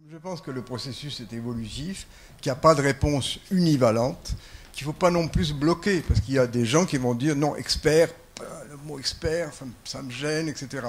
Je pense que le processus est évolutif, qu'il n'y a pas de réponse univalente, qu'il ne faut pas non plus se bloquer, parce qu'il y a des gens qui vont dire non, expert, le mot expert, ça me gêne, etc.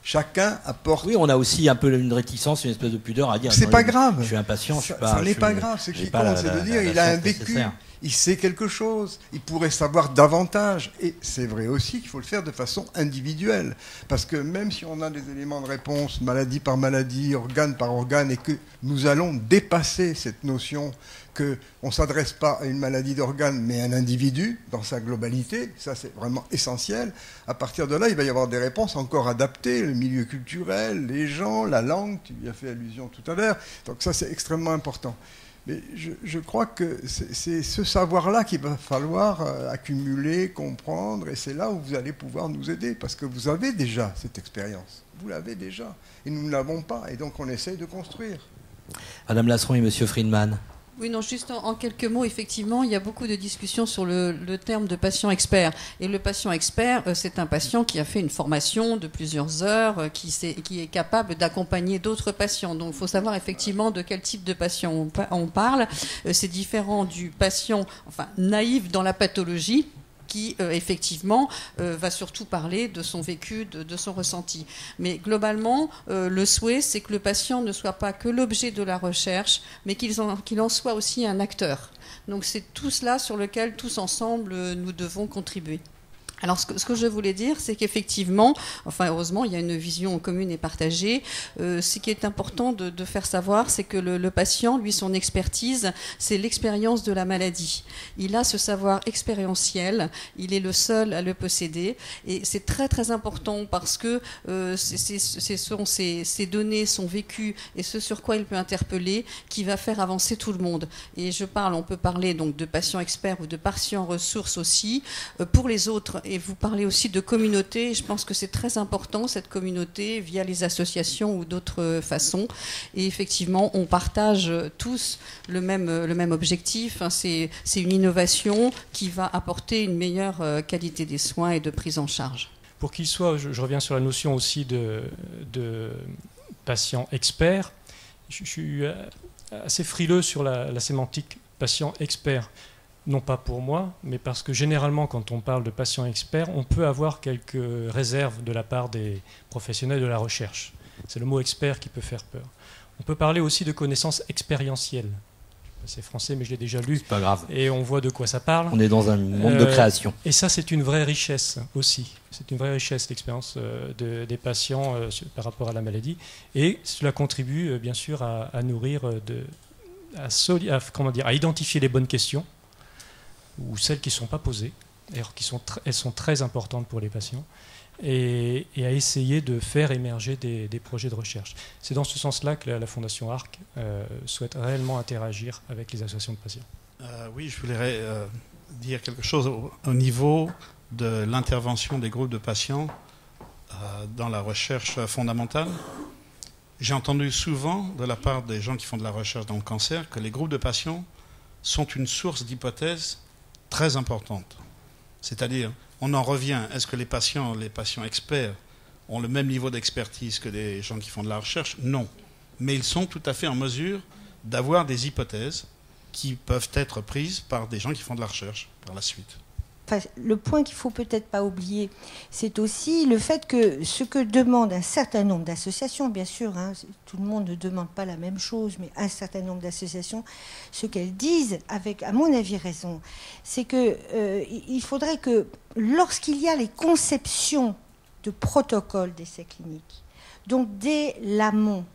Chacun apporte... Oui, on a aussi un peu une réticence, une espèce de pudeur à dire... C'est pas grave. Je suis impatient, je suis pas... Ça n'est pas grave, ce qui compte, c'est de dire il a un vécu, il sait quelque chose, il pourrait savoir davantage. Et c'est vrai aussi qu'il faut le faire de façon individuelle. Parce que même si on a des éléments de réponse, maladie par maladie, organe par organe, et que nous allons dépasser cette notion qu'on ne s'adresse pas à une maladie d'organe, mais à un individu dans sa globalité, ça c'est vraiment essentiel. À partir de là, il va y avoir des réponses encore adaptées, le milieu culturel, les gens, la langue, tu y as fait allusion tout à l'heure. Donc ça c'est extrêmement important. Mais je crois que c'est ce savoir-là qu'il va falloir accumuler, comprendre, et c'est là où vous allez pouvoir nous aider, parce que vous avez déjà cette expérience. Vous l'avez déjà, et nous ne l'avons pas, et donc on essaye de construire. Madame Lasseron et Monsieur Friedman. Oui, non, juste en quelques mots, effectivement, il y a beaucoup de discussions sur le terme de patient expert. Et le patient expert, c'est un patient qui a fait une formation de plusieurs heures, qui est capable d'accompagner d'autres patients. Donc, il faut savoir effectivement de quel type de patient on parle. C'est différent du patient, naïf dans la pathologie, qui, effectivement, va surtout parler de son vécu, de son ressenti. Mais globalement, le souhait, c'est que le patient ne soit pas que l'objet de la recherche, mais qu'il en soit aussi un acteur. Donc c'est tout cela sur lequel, tous ensemble, nous devons contribuer. Alors, ce que je voulais dire, c'est qu'effectivement, heureusement, il y a une vision commune et partagée. Ce qui est important de faire savoir, c'est que le patient, lui, son expertise, c'est l'expérience de la maladie. Il a ce savoir expérientiel, il est le seul à le posséder, et c'est très très important parce que ces données, son vécu et ce sur quoi il peut interpeller, qui va faire avancer tout le monde. Et on peut parler donc de patients experts ou de patients ressources aussi. Pour les autres, et vous parlez aussi de communauté, je pense que c'est très important, cette communauté, via les associations ou d'autres façons. Et effectivement, on partage tous le même objectif. C'est une innovation qui va apporter une meilleure qualité des soins et de prise en charge. Pour qu'il soit, je reviens sur la notion aussi de patient expert, je suis assez frileux sur la sémantique patient expert. Non pas pour moi, mais parce que généralement, quand on parle de patients experts, on peut avoir quelques réserves de la part des professionnels de la recherche. C'est le mot expert qui peut faire peur. On peut parler aussi de connaissances expérientielles. C'est français, mais je l'ai déjà lu. C'est pas grave. Et on voit de quoi ça parle. On est dans un monde de création. Et ça, c'est une vraie richesse aussi. C'est une vraie richesse, l'expérience des patients par rapport à la maladie. Et cela contribue, bien sûr, à nourrir, à identifier les bonnes questions, ou celles qui ne sont pas posées, alors elles sont très importantes pour les patients, et à essayer de faire émerger des projets de recherche. C'est dans ce sens-là que la Fondation ARC souhaite réellement interagir avec les associations de patients. Oui, je voudrais dire quelque chose au niveau de l'intervention des groupes de patients dans la recherche fondamentale. J'ai entendu souvent de la part des gens qui font de la recherche dans le cancer que les groupes de patients sont une source d'hypothèses très importante. C'est-à-dire, on en revient, est-ce que les patients experts ont le même niveau d'expertise que les gens qui font de la recherche? Non. Mais ils sont tout à fait en mesure d'avoir des hypothèses qui peuvent être prises par des gens qui font de la recherche par la suite. Le point qu'il ne faut peut-être pas oublier, c'est aussi le fait que ce que demande un certain nombre d'associations, bien sûr, tout le monde ne demande pas la même chose, mais un certain nombre d'associations, ce qu'elles disent, avec, à mon avis, raison, c'est qu'il faudrait que lorsqu'il y a les conceptions de protocoles d'essais cliniques, donc dès l'amont,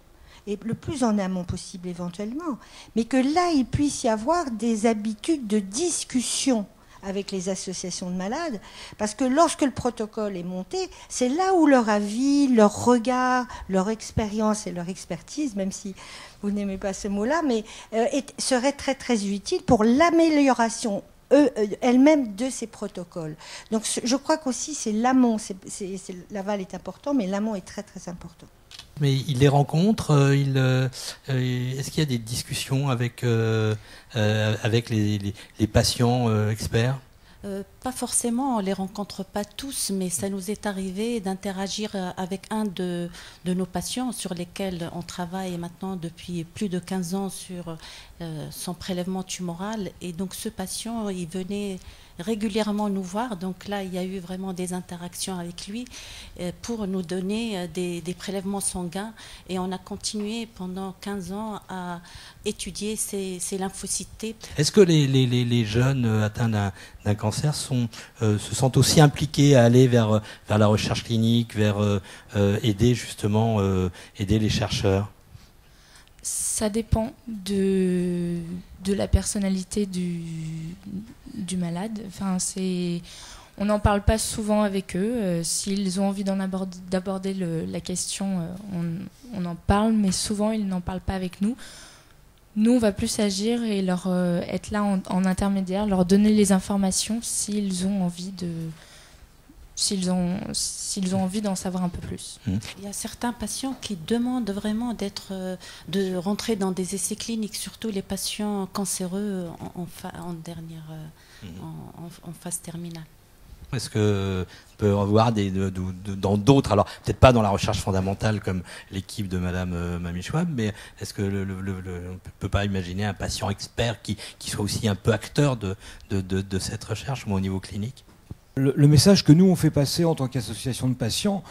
et le plus en amont possible éventuellement, mais que là, il puisse y avoir des habitudes de discussion avec les associations de malades, parce que lorsque le protocole est monté, c'est là où leur avis, leur regard, leur expérience et leur expertise, même si vous n'aimez pas ce mot-là, mais serait très très utile pour l'amélioration elle-même de ces protocoles. Donc je crois qu'aussi c'est l'amont, l'aval est important, mais l'amont est très très important. Mais il les rencontre, est-ce qu'il y a des discussions avec les patients experts? Pas forcément, on ne les rencontre pas tous, mais ça nous est arrivé d'interagir avec un de nos patients sur lesquels on travaille maintenant depuis plus de 15 ans sur son prélèvement tumoral. Et donc ce patient, il venait régulièrement nous voir. Donc là, il y a eu vraiment des interactions avec lui pour nous donner des prélèvements sanguins. Et on a continué pendant 15 ans à étudier ces lymphocytes. Est-ce que les jeunes atteints d'un cancer se sentent aussi impliqués à aller vers la recherche clinique, vers aider justement aider les chercheurs? Ça dépend de la personnalité du malade. Enfin, on n'en parle pas souvent avec eux. S'ils ont envie d'aborder la question, on en parle, mais souvent ils n'en parlent pas avec nous. Nous, on va plus agir et leur être là en intermédiaire, leur donner les informations s'ils ont envie s'ils ont envie d'en savoir un peu plus. Il y a certains patients qui demandent vraiment de rentrer dans des essais cliniques, surtout les patients cancéreux en phase terminale. Est-ce qu'on peut avoir dans d'autres, alors peut-être pas dans la recherche fondamentale comme l'équipe de Madame Mamie Schwab, mais est-ce que on ne peut pas imaginer un patient expert qui soit aussi un peu acteur de cette recherche, au niveau clinique? Le message que nous on fait passer en tant qu'association de patients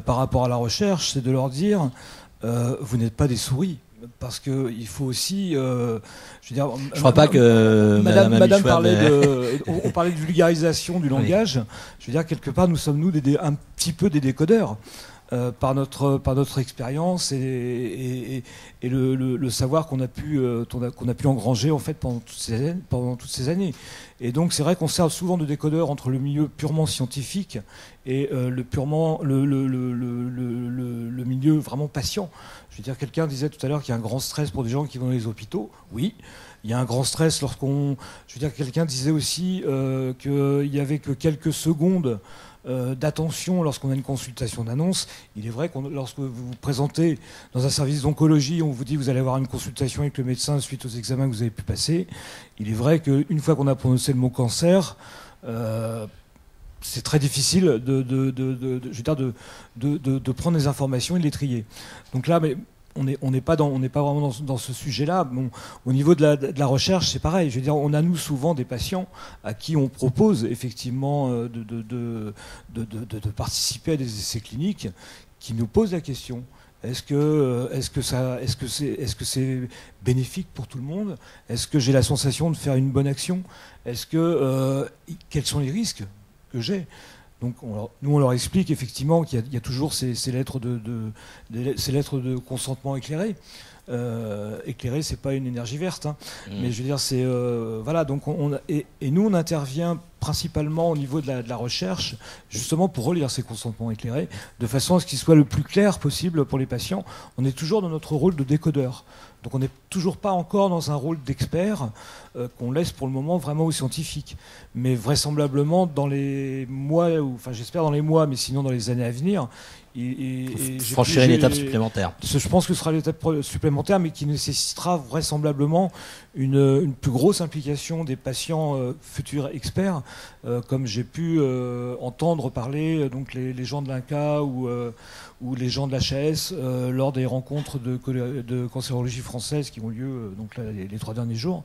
par rapport à la recherche, c'est de leur dire vous n'êtes pas des souris. Parce qu'il faut aussi, je crois pas que Madame parlait on parlait de vulgarisation du langage. Je veux dire, quelque part, nous sommes un petit peu des décodeurs par notre expérience et le savoir qu'on a pu engranger en fait pendant toutes ces années. Et donc c'est vrai qu'on sert souvent de décodeur entre le milieu purement scientifique et le milieu vraiment patient. Je veux dire, quelqu'un disait tout à l'heure qu'il y a un grand stress pour des gens qui vont dans les hôpitaux. Oui, il y a un grand stress je veux dire, quelqu'un disait aussi qu'il n'y avait que quelques secondes d'attention lorsqu'on a une consultation d'annonce. Il est vrai que lorsque vous vous présentez dans un service d'oncologie, on vous dit que vous allez avoir une consultation avec le médecin suite aux examens que vous avez pu passer. Il est vrai qu'une fois qu'on a prononcé le mot cancer, c'est très difficile de prendre des informations et de les trier. Donc là, mais on n'est pas vraiment dans ce sujet-là. Bon, au niveau de la recherche, c'est pareil. Je veux dire, on a nous souvent des patients à qui on propose effectivement de participer à des essais cliniques qui nous posent la question. Est-ce que c'est bénéfique pour tout le monde? Est-ce que j'ai la sensation de faire une bonne action? Quels sont les risques que j'ai? Donc nous on leur explique effectivement qu'il y a toujours ces lettres de consentement éclairées. Éclairer, c'est pas une énergie verte, hein. Mais je veux dire, c'est voilà. Donc et nous on intervient principalement au niveau de la recherche, justement pour relire ces consentements éclairés, de façon à ce qu'ils soient le plus clair possible pour les patients. On est toujours dans notre rôle de décodeur. Donc on n'est toujours pas encore dans un rôle d'expert qu'on laisse pour le moment vraiment aux scientifiques. Mais vraisemblablement dans les mois, enfin j'espère dans les mois, mais sinon dans les années à venir, franchir une étape supplémentaire. Je pense que ce sera l'étape supplémentaire, mais qui nécessitera vraisemblablement une plus grosse implication des patients futurs experts, comme j'ai pu entendre parler donc les gens de l'INCa ou les gens de l'HAS lors des rencontres de cancérologie française qui ont lieu donc là, les 3 derniers jours.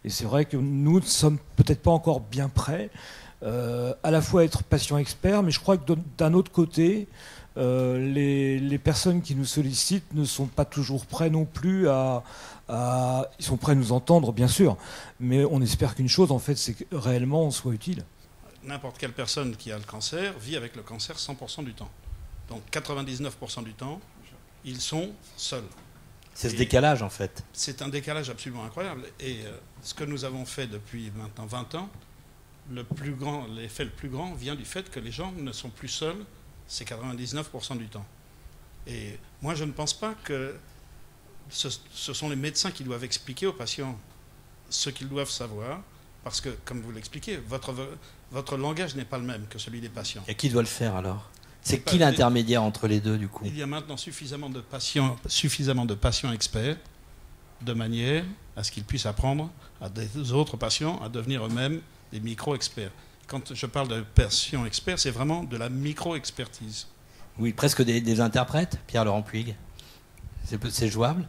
Et c'est vrai que nous ne sommes peut-être pas encore bien prêts à la fois à être patients experts, mais je crois que d'un autre côté, les personnes qui nous sollicitent ne sont pas toujours prêts non plus ils sont prêts à nous entendre, bien sûr, mais on espère qu'une chose, en fait, c'est que réellement on soit utile. N'importe quelle personne qui a le cancer vit avec le cancer 100% du temps. Donc 99% du temps, ils sont seuls. C'est ce décalage, en fait. C'est un décalage absolument incroyable. Et ce que nous avons fait depuis maintenant 20 ans, l'effet le plus grand vient du fait que les gens ne sont plus seuls, c'est 99% du temps. Et moi, je ne pense pas que ce sont les médecins qui doivent expliquer aux patients ce qu'ils doivent savoir, parce que, comme vous l'expliquez, votre langage n'est pas le même que celui des patients. Et qui doit le faire, alors? C'est qui l'intermédiaire entre les deux, du coup? Il y a maintenant suffisamment de patients experts, de manière à ce qu'ils puissent apprendre à des autres patients à devenir eux-mêmes des micro-experts. quand je parle de patient expert, c'est vraiment de la micro-expertise. Oui, presque des interprètes, Pierre-Laurent Puig. C'est jouable?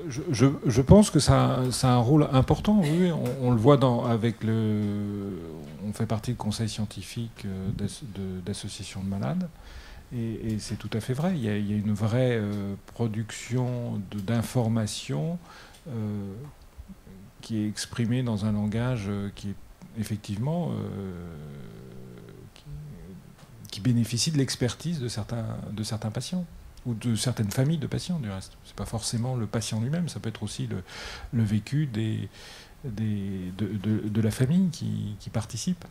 Je pense que ça a un rôle important, oui. On le voit on fait partie du conseil scientifique d'associations de malades. Et c'est tout à fait vrai. Il y a une vraie production d'informations qui est exprimée dans un langage qui est effectivement qui bénéficie de l'expertise de certains patients ou de certaines familles de patients du reste. C'est pas forcément le patient lui-même, ça peut être aussi le vécu de la famille qui participe.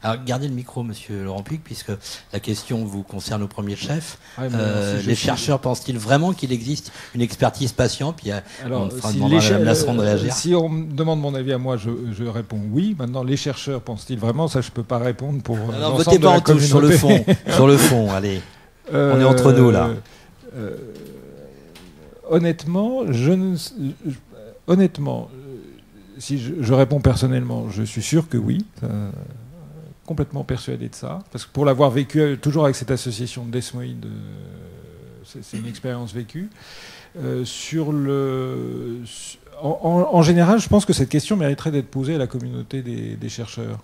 Alors, gardez le micro, monsieur Laurent Puig, puisque la question vous concerne au premier chef. Les chercheurs pensent-ils vraiment qu'il existe une expertise patient? Puis on fera demander à Mme Lasserand de réagir. Si on me demande mon avis à moi, je réponds oui. Maintenant, les chercheurs pensent-ils vraiment? Ça, je ne peux pas répondre pour l'ensemble votez pas en touche, sur le fond. Sur le fond, allez. On est entre nous, là. Honnêtement, si je réponds personnellement, je suis sûr que oui. Complètement persuadé de ça, parce que pour l'avoir vécu toujours avec cette association de desmoïdes, c'est une expérience vécue. En général, je pense que cette question mériterait d'être posée à la communauté des chercheurs.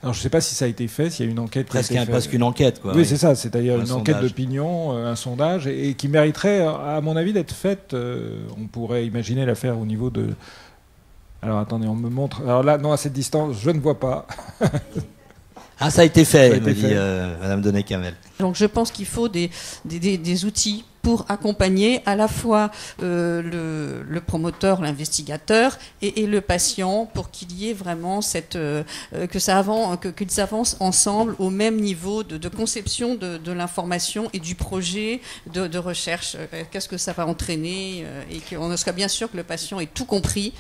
Alors je ne sais pas si ça a été fait, s'il y a une enquête. Presque une enquête, quoi. Oui, c'est ça, c'est-à-dire une enquête d'opinion, un sondage, et qui mériterait, à mon avis, d'être faite. On pourrait imaginer la faire au niveau de... Alors attendez, on me montre... Alors là, non, à cette distance, je ne vois pas. Ah, ça a été fait, me dit Madame Donnet-Camel. Donc je pense qu'il faut des outils pour accompagner à la fois le promoteur, l'investigateur et le patient, pour qu'il y ait vraiment qu'ils avancent ensemble au même niveau de conception de l'information et du projet de recherche. Qu'est-ce que ça va entraîner, et qu'on soit bien sûr que le patient ait tout compris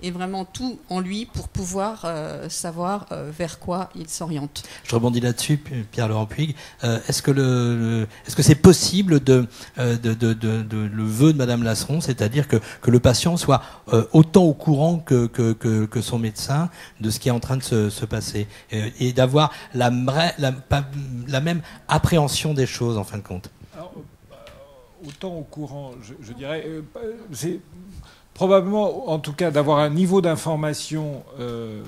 et vraiment tout en lui pour pouvoir savoir vers quoi il s'oriente. Je rebondis là-dessus, Pierre-Laurent Puig. Est-ce que c'est possible le vœu de Madame Lasserand, c'est-à-dire que le patient soit autant au courant que son médecin de ce qui est en train de se passer, et d'avoir la même appréhension des choses, en fin de compte? Alors, autant au courant, je dirais, c'est probablement, en tout cas, d'avoir un niveau d'information... je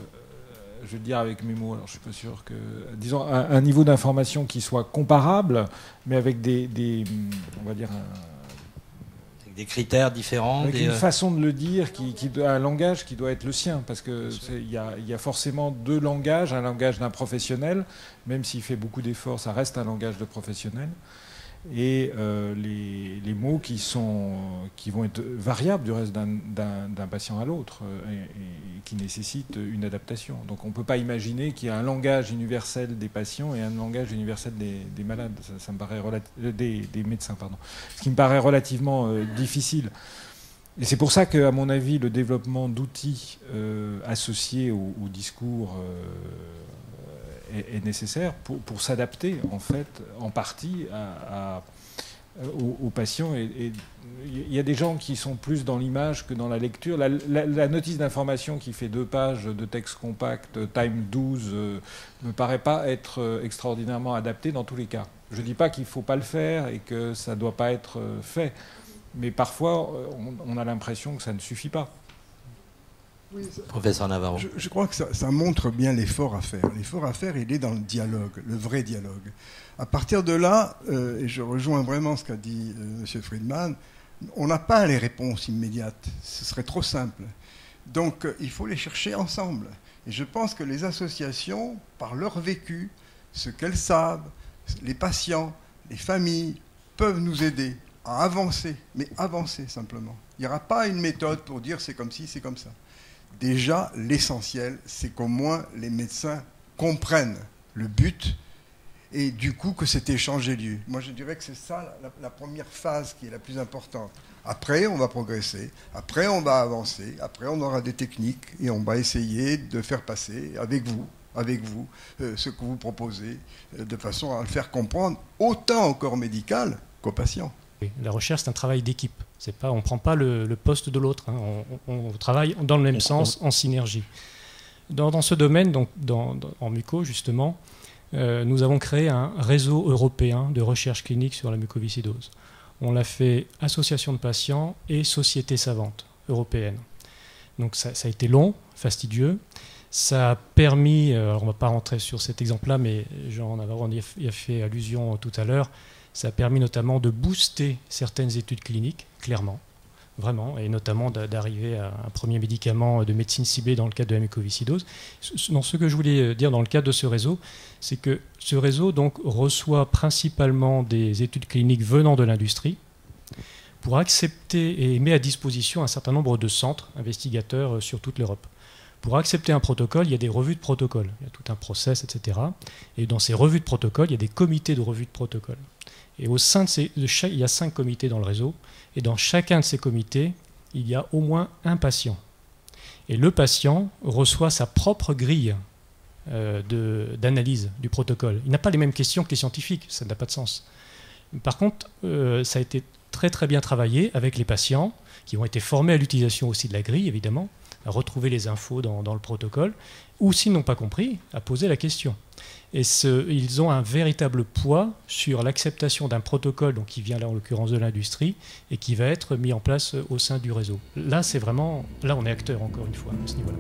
vais le dire avec mes mots, alors je suis pas sûr que... Disons, un niveau d'information qui soit comparable, mais avec on va dire... Des critères différents. Avec une façon de le dire, un langage qui doit être le sien, parce qu'il y a forcément deux langages, un langage d'un professionnel, même s'il fait beaucoup d'efforts, ça reste un langage de professionnel, et les mots qui vont être variables du reste d'un patient à l'autre, et qui nécessitent une adaptation. Donc on ne peut pas imaginer qu'il y a un langage universel des patients et un langage universel des malades. Ça me paraît des médecins, pardon. Ce qui me paraît relativement difficile. Et c'est pour ça qu'à mon avis, le développement d'outils associés au discours est nécessaire pour s'adapter, en fait, en partie aux patients. Et il y a des gens qui sont plus dans l'image que dans la lecture. La notice d'information qui fait 2 pages de texte compact, Time 12, ne me paraît pas être extraordinairement adaptée dans tous les cas. Je ne dis pas qu'il ne faut pas le faire et que ça ne doit pas être fait, mais parfois on a l'impression que ça ne suffit pas. Oui, Professeur Navarro. Je crois que ça montre bien l'effort à faire. L'effort à faire, il est dans le dialogue, le vrai dialogue. À partir de là, et je rejoins vraiment ce qu'a dit M. Friedman, on n'a pas les réponses immédiates. Ce serait trop simple. Donc, il faut les chercher ensemble. Et je pense que les associations, par leur vécu, ce qu'elles savent, les patients, les familles, peuvent nous aider à avancer, mais avancer simplement. Il n'y aura pas une méthode pour dire c'est comme ci, c'est comme ça. Déjà, l'essentiel, c'est qu'au moins les médecins comprennent le but et du coup que cet échange ait lieu. Moi, je dirais que c'est ça la première phase qui est la plus importante. Après, on va progresser, après, on va avancer, après, on aura des techniques et on va essayer de faire passer avec vous, ce que vous proposez, de façon à le faire comprendre autant au corps médical qu'aux patients. La recherche, c'est un travail d'équipe. On ne prend pas le poste de l'autre. Hein. On travaille dans le même sens, en synergie. Dans ce domaine, donc en muco justement, nous avons créé un réseau européen de recherche clinique sur la mucoviscidose. On l'a fait association de patients et société savante européenne. Donc ça a été long, fastidieux. Ça a permis, alors on ne va pas rentrer sur cet exemple-là, mais on y a fait allusion tout à l'heure, ça a permis notamment de booster certaines études cliniques, clairement, vraiment, et notamment d'arriver à un premier médicament de médecine ciblée dans le cadre de la mucoviscidose. Ce que je voulais dire dans le cadre de ce réseau, c'est que ce réseau donc, reçoit principalement des études cliniques venant de l'industrie pour accepter et met à disposition un certain nombre de centres investigateurs sur toute l'Europe. Pour accepter un protocole, il y a des revues de protocole, il y a tout un process, etc. Et dans ces revues de protocole, il y a des comités de revues de protocole. Et au sein il y a 5 comités dans le réseau, et dans chacun de ces comités, il y a au moins un patient. Et le patient reçoit sa propre grille d'analyse du protocole. Il n'a pas les mêmes questions que les scientifiques, ça n'a pas de sens. Par contre, ça a été très très bien travaillé avec les patients, qui ont été formés à l'utilisation aussi de la grille, évidemment, à retrouver les infos dans le protocole, ou s'ils n'ont pas compris, à poser la question. Et ils ont un véritable poids sur l'acceptation d'un protocole, donc qui vient là en l'occurrence de l'industrie, et qui va être mis en place au sein du réseau. Là, c'est vraiment, là on est acteur encore une fois à ce niveau-là.